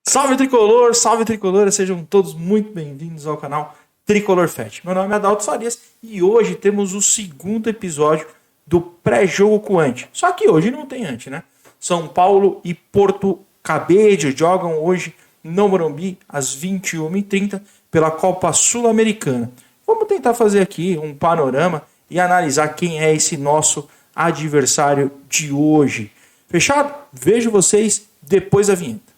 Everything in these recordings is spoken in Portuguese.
Salve Tricolor, sejam todos muito bem-vindos ao canal Tricolor Fest. Meu nome é Adalto Farias e hoje temos o segundo episódio do pré-jogo com o Ante. Só que hoje não tem Ante, né? São Paulo e Porto Cabedelo jogam hoje no Morumbi às 21h30 pela Copa Sul-Americana. Vamos tentar fazer aqui um panorama e analisar quem é esse nosso adversário de hoje. Fechado? Vejo vocês depois da vinheta.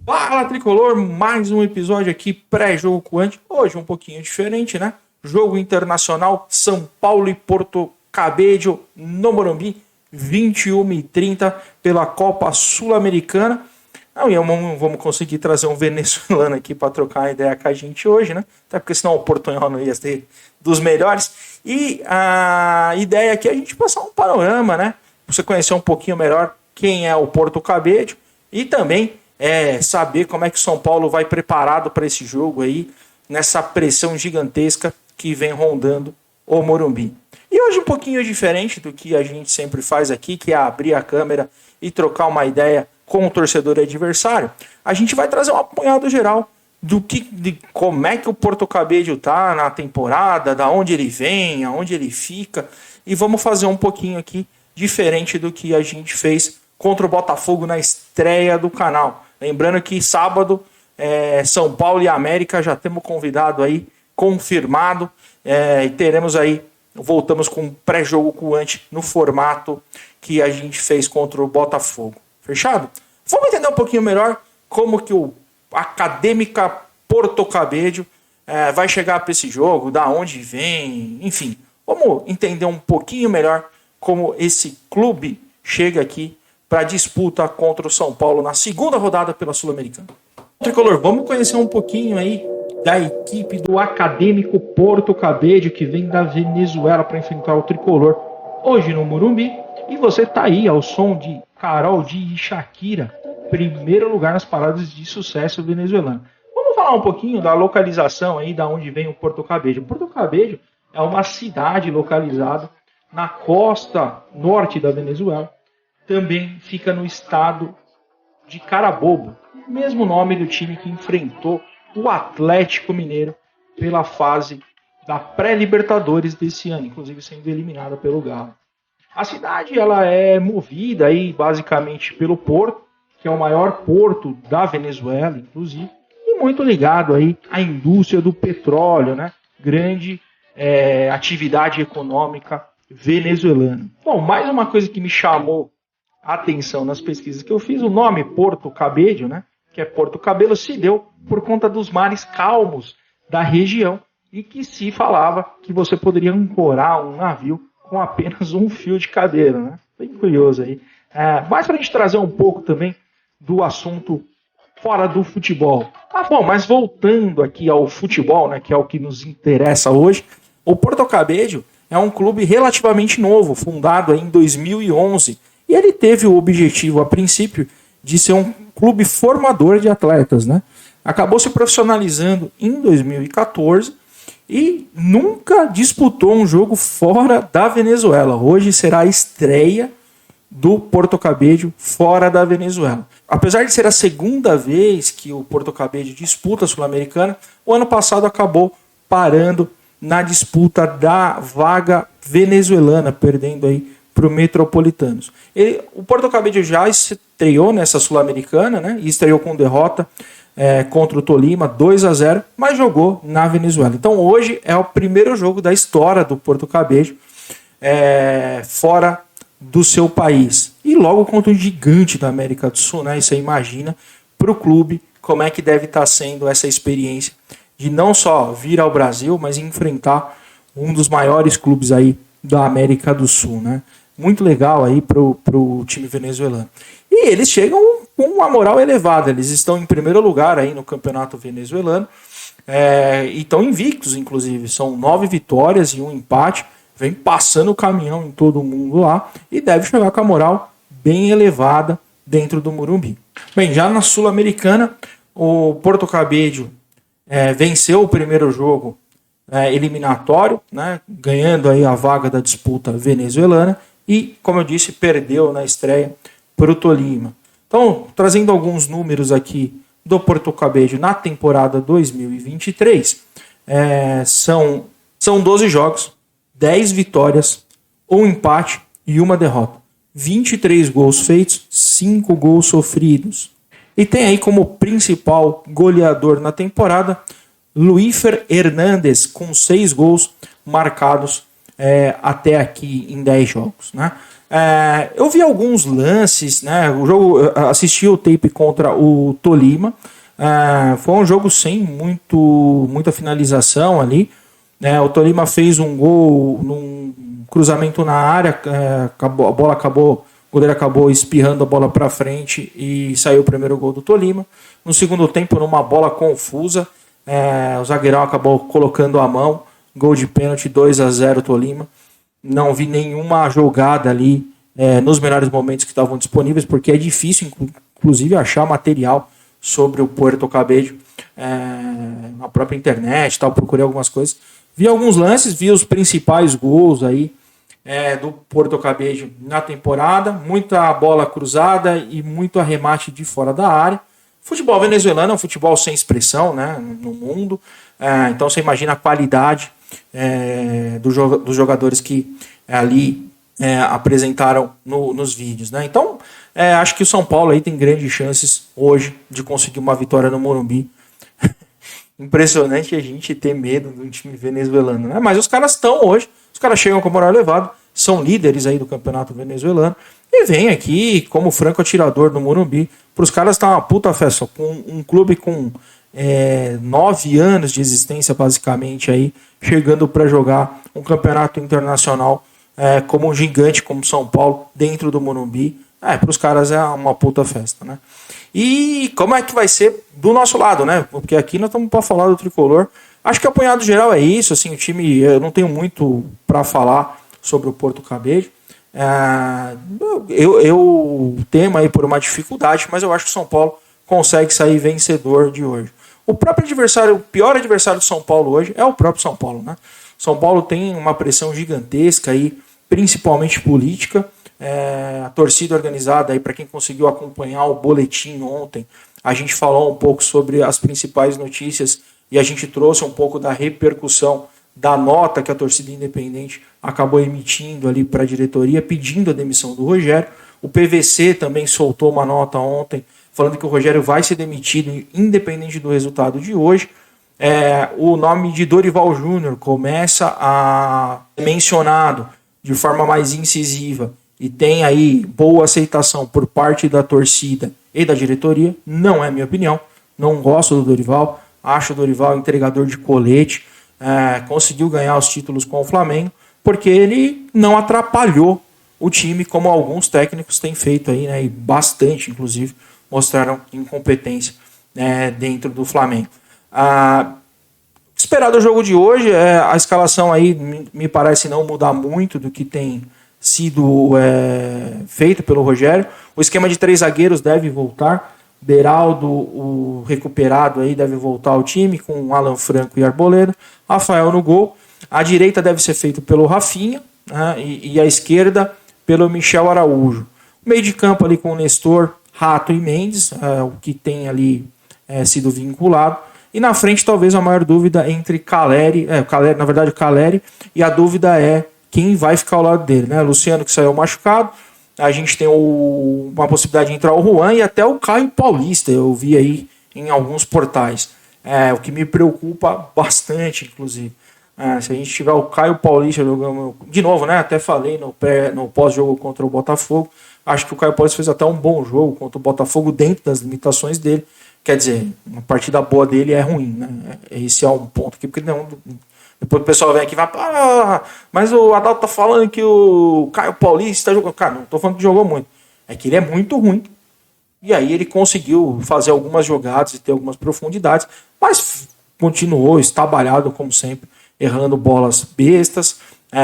Fala Tricolor, mais um episódio aqui pré-jogo com o Ante. Hoje um pouquinho diferente, né? Jogo internacional, São Paulo e Porto Cabedelo no Morumbi, 21h30 pela Copa Sul-Americana. Não, e vamos conseguir trazer um venezuelano aqui para trocar uma ideia com a gente hoje, né? Até porque senão o portunhol não ia ser dos melhores. E a ideia aqui é a gente passar um panorama, né? Pra você conhecer um pouquinho melhor quem é o Porto Cabedelo e também saber como é que o São Paulo vai preparado para esse jogo aí, nessa pressão gigantesca que vem rondando o Morumbi. E hoje um pouquinho diferente do que a gente sempre faz aqui, que é abrir a câmera e trocar uma ideia com o torcedor adversário. A gente vai trazer um apanhado geral de como é que o Porto Cabedelo tá na temporada, da onde ele vem, aonde ele fica, e vamos fazer um pouquinho aqui diferente do que a gente fez contra o Botafogo na estreia do canal. Lembrando que sábado, São Paulo e América já temos convidado aí, confirmado, e teremos aí, voltamos com um pré-jogo com o Ante no formato que a gente fez contra o Botafogo. Fechado? Vamos entender um pouquinho melhor como que o Acadêmica Porto Cabedelo vai chegar para esse jogo, da onde vem, enfim. Vamos entender um pouquinho melhor como esse clube chega aqui para disputa contra o São Paulo na segunda rodada pela Sul-Americana. Tricolor, vamos conhecer um pouquinho aí da equipe do Acadêmico Porto Cabedelo, que vem da Venezuela para enfrentar o Tricolor hoje no Morumbi. E você tá aí ao som de Karol G e Shakira, primeiro lugar nas paradas de sucesso venezuelano. Vamos falar um pouquinho da localização aí, da onde vem o Porto Cabedelo. Porto Cabedelo é uma cidade localizada na costa norte da Venezuela. Também fica no estado de Carabobo, mesmo nome do time que enfrentou o Atlético Mineiro pela fase da pré-Libertadores desse ano, inclusive sendo eliminada pelo Galo. A cidade ela é movida aí basicamente pelo porto, que é o maior porto da Venezuela, inclusive, e muito ligado aí à indústria do petróleo, né? Grande atividade econômica venezuelana. Bom, mais uma coisa que me chamou a atenção nas pesquisas que eu fiz, o nome Porto Cabedelo, né? Que é Porto Cabedelo, se deu por conta dos mares calmos da região e que se falava que você poderia ancorar um navio com apenas um fio de cabelo, né? Bem curioso aí. Mas para a gente trazer um pouco também do assunto fora do futebol. Bom, mas voltando aqui ao futebol, né, que é o que nos interessa hoje, o Porto Cabedelo é um clube relativamente novo, fundado em 2011, e ele teve o objetivo, a princípio, de ser um clube formador de atletas, né? Acabou se profissionalizando em 2014 e nunca disputou um jogo fora da Venezuela. Hoje será a estreia do Porto Cabedelo fora da Venezuela. Apesar de ser a segunda vez que o Porto Cabedelo disputa a Sul-Americana, o ano passado acabou parando na disputa da vaga venezuelana, perdendo aí para o Metropolitanos. O Porto Cabedelo já estreou nessa Sul-Americana, né? E estreou com derrota contra o Tolima, 2-0, mas jogou na Venezuela. Então hoje é o primeiro jogo da história do Porto Cabedelo fora do seu país. E logo contra um gigante da América do Sul, né? E você imagina para o clube como é que deve estar sendo essa experiência de não só vir ao Brasil, mas enfrentar um dos maiores clubes aí da América do Sul, né? Muito legal aí pro time venezuelano. E eles chegam com uma moral elevada. Eles estão em primeiro lugar aí no campeonato venezuelano. E estão invictos, inclusive. São 9 vitórias e um empate. Vem passando o caminhão em todo mundo lá. E deve chegar com a moral bem elevada dentro do Morumbi. Bem, já na Sul-Americana, o Porto Cabedelo venceu o primeiro jogo eliminatório, né, ganhando aí a vaga da disputa venezuelana. e, como eu disse, perdeu na estreia para o Tolima. Então, trazendo alguns números aqui do Porto Cabedelo na temporada 2023, são 12 jogos, 10 vitórias, 1 empate e 1 derrota. 23 gols feitos, 5 gols sofridos. E tem aí como principal goleador na temporada Luífer Hernández, com 6 gols marcados até aqui em 10 jogos, né? Eu vi alguns lances, né? O jogo, assisti o tape contra o Tolima. Foi um jogo sem muita finalização ali. O Tolima fez um gol num cruzamento na área, o goleiro acabou espirrando a bola para frente e saiu o primeiro gol do Tolima. No segundo tempo, numa bola confusa, o zagueirão acabou colocando a mão, gol de pênalti, 2-0 Tolima. Não vi nenhuma jogada ali nos melhores momentos que estavam disponíveis, porque é difícil, inclusive, achar material sobre o Puerto Cabello na própria internet, tal. Procurei algumas coisas. Vi alguns lances, vi os principais gols aí do Porto Cabello na temporada, muita bola cruzada e muito arremate de fora da área. Futebol venezuelano é um futebol sem expressão, né, no mundo, então você imagina a qualidade dos jogadores que ali apresentaram nos vídeos, né? Então acho que o São Paulo aí tem grandes chances hoje de conseguir uma vitória no Morumbi. Impressionante a gente ter medo de um time venezuelano, né? Mas os caras estão hoje, os caras chegam com moral elevado, são líderes aí do campeonato venezuelano e vem aqui como franco atirador no Morumbi. Para os caras tá uma puta festa, com um clube com 9 anos de existência basicamente aí, chegando para jogar um campeonato internacional como um gigante como São Paulo dentro do Morumbi. Para os caras é uma puta festa, né? E como é que vai ser do nosso lado, né? Porque aqui nós estamos para falar do tricolor. Acho que o apanhado geral é isso, assim, o time, eu não tenho muito para falar sobre o Porto Cabello. Eu temo aí por uma dificuldade, mas eu acho que o São Paulo consegue sair vencedor de hoje. O próprio adversário, o pior adversário do São Paulo hoje é o próprio São Paulo, né? São Paulo tem uma pressão gigantesca aí, principalmente política. A torcida organizada aí, para quem conseguiu acompanhar o boletim ontem, a gente falou um pouco sobre as principais notícias e a gente trouxe um pouco da repercussão da nota que a torcida independente acabou emitindo ali para a diretoria, pedindo a demissão do Rogério. O PVC também soltou uma nota ontem falando que o Rogério vai ser demitido independente do resultado de hoje. O nome de Dorival Júnior começa a ser mencionado de forma mais incisiva e tem aí boa aceitação por parte da torcida e da diretoria. Não é minha opinião, não gosto do Dorival, acho o Dorival entregador de colete, conseguiu ganhar os títulos com o Flamengo, porque ele não atrapalhou o time como alguns técnicos têm feito aí, né, e bastante, inclusive, mostraram incompetência dentro do Flamengo. Esperado o jogo de hoje, a escalação aí me parece não mudar muito do que tem sido feito pelo Rogério. O esquema de 3 zagueiros deve voltar. Beraldo, o recuperado, aí deve voltar ao time com Alan Franco e Arboleda. Rafael no gol. A direita deve ser feito pelo Rafinha, né, e a esquerda pelo Michel Araújo. O meio de campo ali com o Nestor, Rato e Mendes, o que tem ali sido vinculado. E na frente talvez a maior dúvida entre Caleri, o Caleri, e a dúvida é quem vai ficar ao lado dele, né? Luciano, que saiu machucado. A gente tem uma possibilidade de entrar o Juan e até o Caio Paulista, eu vi aí em alguns portais. O que me preocupa bastante, inclusive. Se a gente tiver o Caio Paulista jogando, de novo, né? Até falei no pós-jogo contra o Botafogo. Acho que o Caio Paulista fez até um bom jogo contra o Botafogo dentro das limitações dele. Quer dizer, uma partida boa dele é ruim, né? Esse é um ponto aqui, porque não. Depois o pessoal vem aqui e vai, mas o Adalto tá falando que o Caio Paulista jogou. Cara, não tô falando que jogou muito. É que ele é muito ruim. E aí ele conseguiu fazer algumas jogadas e ter algumas profundidades, mas continuou estabalhado, como sempre, errando bolas bestas.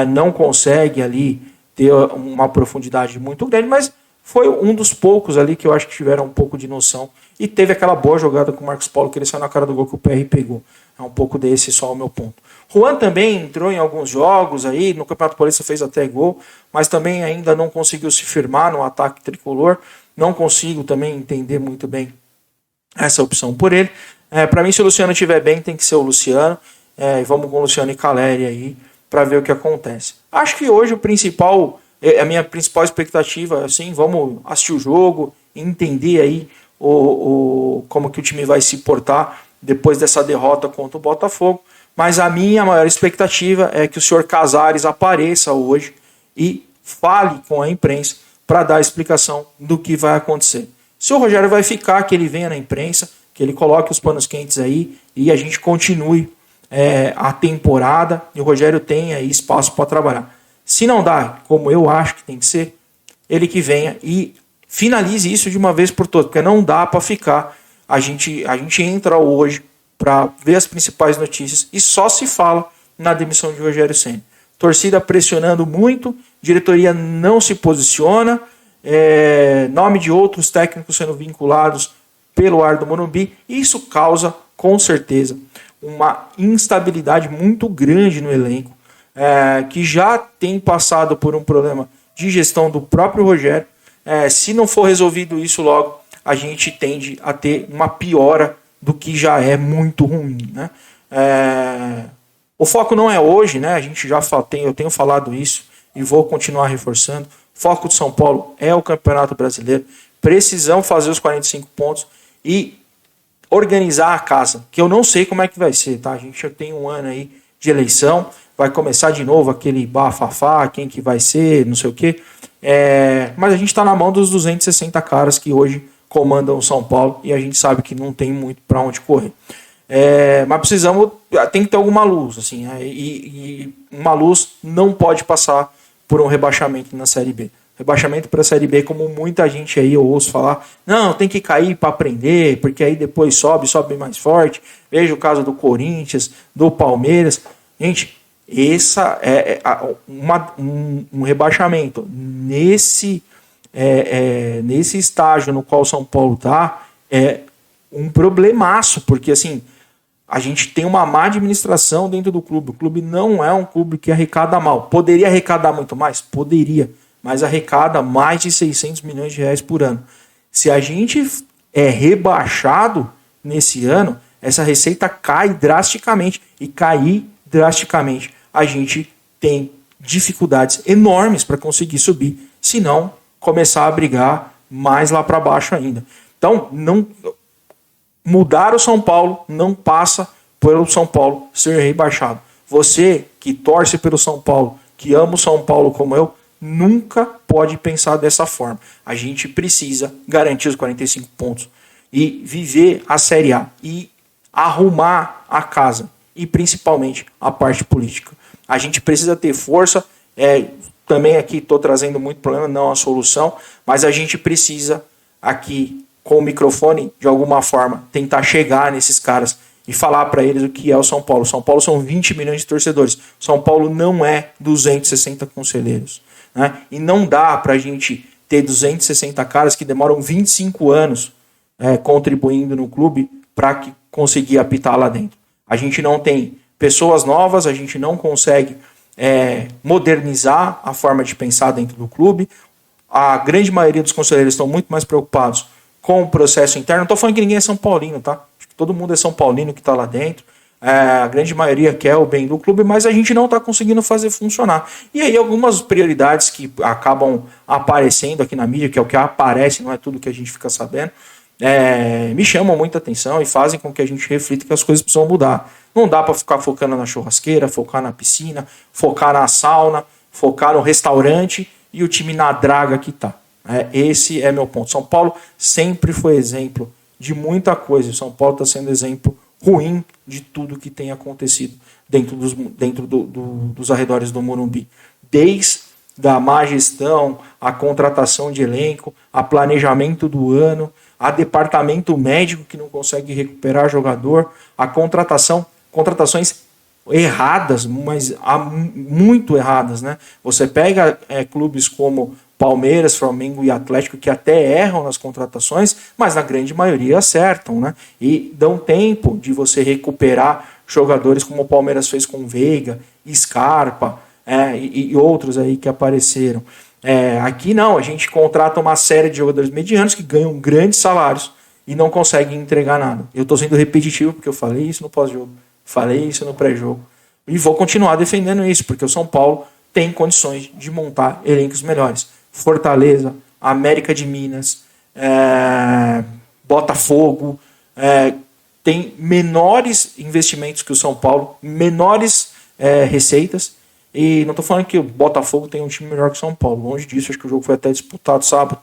Não consegue ali ter uma profundidade muito grande, mas foi um dos poucos ali que eu acho que tiveram um pouco de noção. E teve aquela boa jogada com o Marcos Paulo, que ele saiu na cara do gol que o PR pegou. É um pouco desse só o meu ponto. Juan também entrou em alguns jogos aí, no Campeonato Paulista fez até gol, mas também ainda não conseguiu se firmar no ataque tricolor. Não consigo também entender muito bem essa opção por ele. Para mim, se o Luciano estiver bem, tem que ser o Luciano. E vamos com o Luciano e Caleri aí para ver o que acontece. Acho que hoje a minha principal expectativa, assim, vamos assistir o jogo, entender aí como que o time vai se portar depois dessa derrota contra o Botafogo. Mas a minha maior expectativa é que o senhor Casares apareça hoje e fale com a imprensa para dar a explicação do que vai acontecer. Se o Rogério vai ficar, que ele venha na imprensa, que ele coloque os panos quentes aí e a gente continue a temporada e o Rogério tenha aí espaço para trabalhar. Se não dá, como eu acho que tem que ser, ele que venha e finalize isso de uma vez por todas, porque não dá para ficar. A gente entra hoje para ver as principais notícias e só se fala na demissão de Rogério Ceni. Torcida pressionando muito, diretoria não se posiciona, nome de outros técnicos sendo vinculados pelo ar do Morumbi. Isso causa, com certeza, uma instabilidade muito grande no elenco, que já tem passado por um problema de gestão do próprio Rogério. Se não for resolvido isso logo, a gente tende a ter uma piora do que já é muito ruim, né? O foco não é hoje, né? Eu tenho falado isso e vou continuar reforçando. O foco de São Paulo é o Campeonato Brasileiro. Precisamos fazer os 45 pontos e organizar a casa, que eu não sei como é que vai ser, tá? A gente já tem um ano aí de eleição, vai começar de novo aquele bafafá, quem que vai ser, não sei o quê. Mas a gente está na mão dos 260 caras que hoje comandam o São Paulo e a gente sabe que não tem muito para onde correr. Mas tem que ter alguma luz, assim, e uma luz não pode passar por um rebaixamento na Série B. Rebaixamento para a Série B, como muita gente aí eu ouço falar, não, tem que cair para aprender, porque aí depois sobe mais forte. Veja o caso do Corinthians, do Palmeiras. Gente, essa um rebaixamento nesse estágio no qual o São Paulo está é um problemaço, porque assim, a gente tem uma má administração dentro do clube. O clube não é um clube que arrecada mal. Poderia arrecadar muito mais? Poderia, mas arrecada mais de 600 milhões de reais por ano. Se a gente é rebaixado nesse ano, essa receita cai drasticamente. E cair drasticamente, a gente tem dificuldades enormes para conseguir subir, se não começar a brigar mais lá para baixo ainda. Então, mudar o São Paulo não passa pelo São Paulo ser rebaixado. Você que torce pelo São Paulo, que ama o São Paulo como eu, nunca pode pensar dessa forma. A gente precisa garantir os 45 pontos e viver a Série A e arrumar a casa e principalmente a parte política. A gente precisa ter força. Também aqui estou trazendo muito problema, não a solução, mas a gente precisa aqui com o microfone, de alguma forma, tentar chegar nesses caras e falar para eles o que é o São Paulo. São Paulo são 20 milhões de torcedores. São Paulo não é 260 conselheiros, né? E não dá para a gente ter 260 caras que demoram 25 anos contribuindo no clube para conseguir apitar lá dentro. A gente não tem pessoas novas, a gente não consegue modernizar a forma de pensar dentro do clube. A grande maioria dos conselheiros estão muito mais preocupados com o processo interno. Não estou falando que ninguém é São Paulino, tá? Acho que todo mundo é São Paulino que está lá dentro. A grande maioria quer o bem do clube, mas a gente não está conseguindo fazer funcionar. E aí algumas prioridades que acabam aparecendo aqui na mídia, que é o que aparece, não é tudo que a gente fica sabendo, me chamam muita atenção e fazem com que a gente reflita que as coisas precisam mudar. Não dá para ficar focando na churrasqueira, focar na piscina, focar na sauna, focar no restaurante e o time na draga que está. Esse é meu ponto. São Paulo sempre foi exemplo de muita coisa. São Paulo está sendo exemplo ruim de tudo que tem acontecido dentro dos arredores do Morumbi. Desde a má gestão, a contratação de elenco, a planejamento do ano, a departamento médico que não consegue recuperar jogador, a contratações erradas, mas muito erradas, né? Você pega clubes como Palmeiras, Flamengo e Atlético, que até erram nas contratações, mas na grande maioria acertam, né? E dão tempo de você recuperar jogadores como o Palmeiras fez com Veiga, Scarpa, e outros aí que apareceram. Aqui não, a gente contrata uma série de jogadores medianos que ganham grandes salários e não conseguem entregar nada. Eu estou sendo repetitivo porque eu falei isso no pós-jogo, falei isso no pré-jogo e vou continuar defendendo isso, porque o São Paulo tem condições de montar elencos melhores. Fortaleza, América de Minas, Botafogo, tem menores investimentos que o São Paulo, menores receitas, e não estou falando que o Botafogo tem um time melhor que o São Paulo, longe disso, acho que o jogo foi até disputado sábado,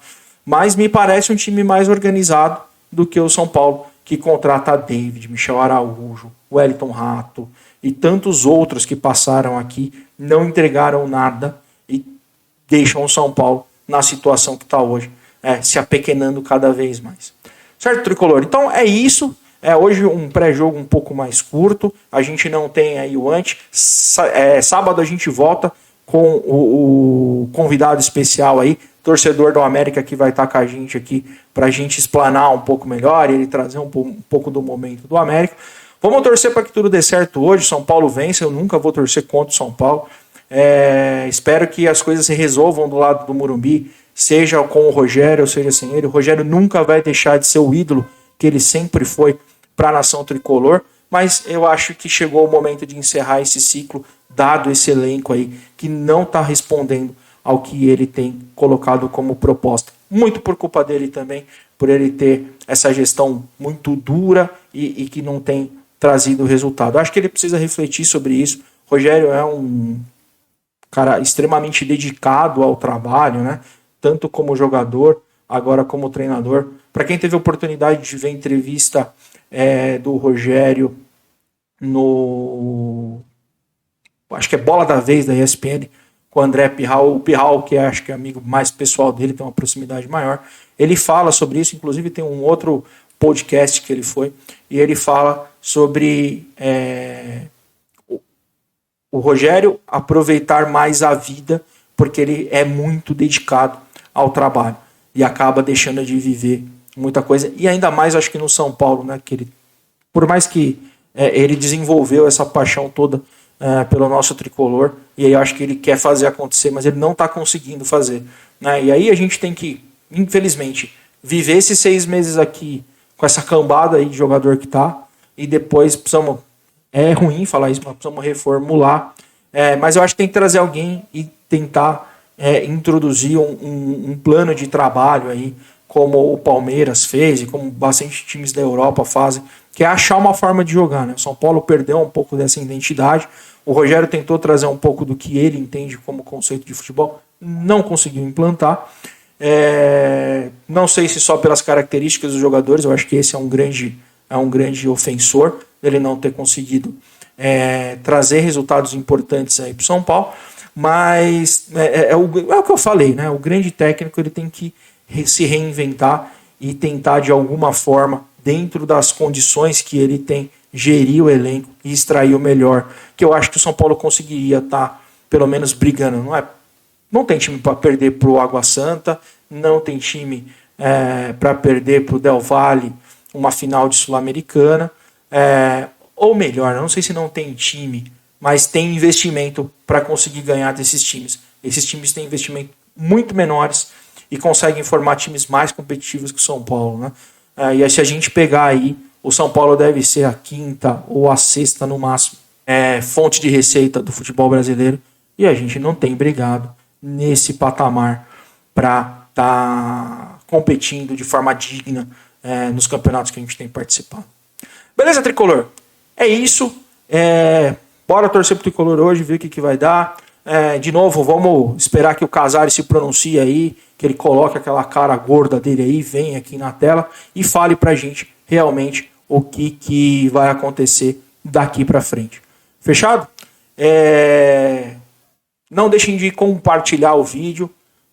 mas me parece um time mais organizado do que o São Paulo, que contrata David, Michel Araújo, Wellington Rato e tantos outros que passaram aqui, não entregaram nada e deixam o São Paulo na situação que está hoje, se apequenando cada vez mais. Certo, Tricolor? Então é isso. Hoje um pré-jogo um pouco mais curto, a gente não tem aí o ante. Sábado a gente volta com o convidado especial aí, torcedor do América, que vai estar com a gente aqui para a gente explanar um pouco melhor e ele trazer um pouco do momento do América. Vamos torcer para que tudo dê certo hoje, São Paulo vence, eu nunca vou torcer contra o São Paulo. Espero que as coisas se resolvam do lado do Morumbi, seja com o Rogério ou seja sem ele. O Rogério nunca vai deixar de ser o ídolo que ele sempre foi para a nação tricolor, mas eu acho que chegou o momento de encerrar esse ciclo, dado esse elenco aí, que não está respondendo ao que ele tem colocado como proposta. Muito por culpa dele também, por ele ter essa gestão muito dura e que não tem trazido resultado. Acho que ele precisa refletir sobre isso. Rogério é um cara extremamente dedicado ao trabalho, né? Tanto como jogador, agora como treinador. Para quem teve a oportunidade de ver a entrevista do Rogério acho que é Bola da Vez da ESPN, com o André Pirral, o Pirral, que acho que é amigo mais pessoal dele, tem uma proximidade maior, ele fala sobre isso, inclusive tem um outro podcast que ele foi, e ele fala sobre o Rogério aproveitar mais a vida, porque ele é muito dedicado ao trabalho, e acaba deixando de viver muita coisa, e ainda mais acho que no São Paulo, né, que ele, por mais que ele desenvolveu essa paixão toda pelo nosso tricolor, e aí eu acho que ele quer fazer acontecer, mas ele não está conseguindo fazer, né? E aí a gente tem que, infelizmente, viver esses 6 meses aqui com essa cambada aí de jogador que tá, e depois precisamos, é ruim falar isso, mas precisamos reformular, mas eu acho que tem que trazer alguém e tentar introduzir um plano de trabalho aí, como o Palmeiras fez e como bastante times da Europa fazem, que é achar uma forma de jogar, né? O São Paulo perdeu um pouco dessa identidade, o Rogério tentou trazer um pouco do que ele entende como conceito de futebol, não conseguiu implantar. Não sei se só pelas características dos jogadores, eu acho que esse é um grande ofensor, ele não ter conseguido trazer resultados importantes aí para o São Paulo, mas é o que eu falei, né? O grande técnico ele tem que se reinventar e tentar de alguma forma, dentro das condições que ele tem, gerir o elenco e extrair o melhor, que eu acho que o São Paulo conseguiria estar pelo menos brigando. Não tem time para perder para o Água Santa, não tem time para perder para o Del Valle uma final de Sul-Americana, ou melhor, não sei se não tem time, mas tem investimento para conseguir ganhar desses times. Esses times têm investimento muito menores e conseguem formar times mais competitivos que o São Paulo, né? E aí, se a gente pegar aí, o São Paulo deve ser a 5ª ou a 6ª no máximo fonte de receita do futebol brasileiro, e a gente não tem brigado nesse patamar para estar competindo de forma digna nos campeonatos que a gente tem participado. Beleza, Tricolor? É isso. Bora torcer pro Tricolor hoje, ver o que vai dar. De novo, vamos esperar que o Casares se pronuncie aí, que ele coloque aquela cara gorda dele aí, venha aqui na tela e fale pra gente realmente o que vai acontecer daqui pra frente. Fechado? Não deixem de compartilhar o vídeo,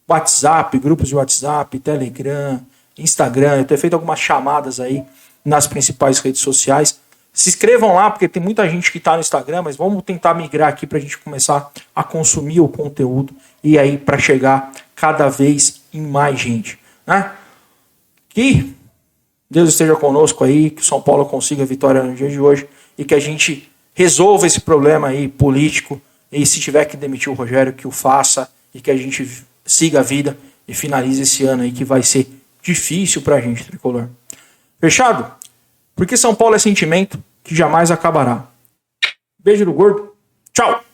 WhatsApp, grupos de WhatsApp, Telegram, Instagram. Eu tenho feito algumas chamadas aí nas principais redes sociais. Se inscrevam lá, porque tem muita gente que está no Instagram, mas vamos tentar migrar aqui para a gente começar a consumir o conteúdo e aí para chegar cada vez em mais gente, né? Que Deus esteja conosco aí, que o São Paulo consiga a vitória no dia de hoje e que a gente resolva esse problema aí político e se tiver que demitir o Rogério, que o faça e que a gente siga a vida e finalize esse ano aí que vai ser difícil pra gente, tricolor. Fechado? Porque São Paulo é sentimento que jamais acabará. Beijo do gordo. Tchau!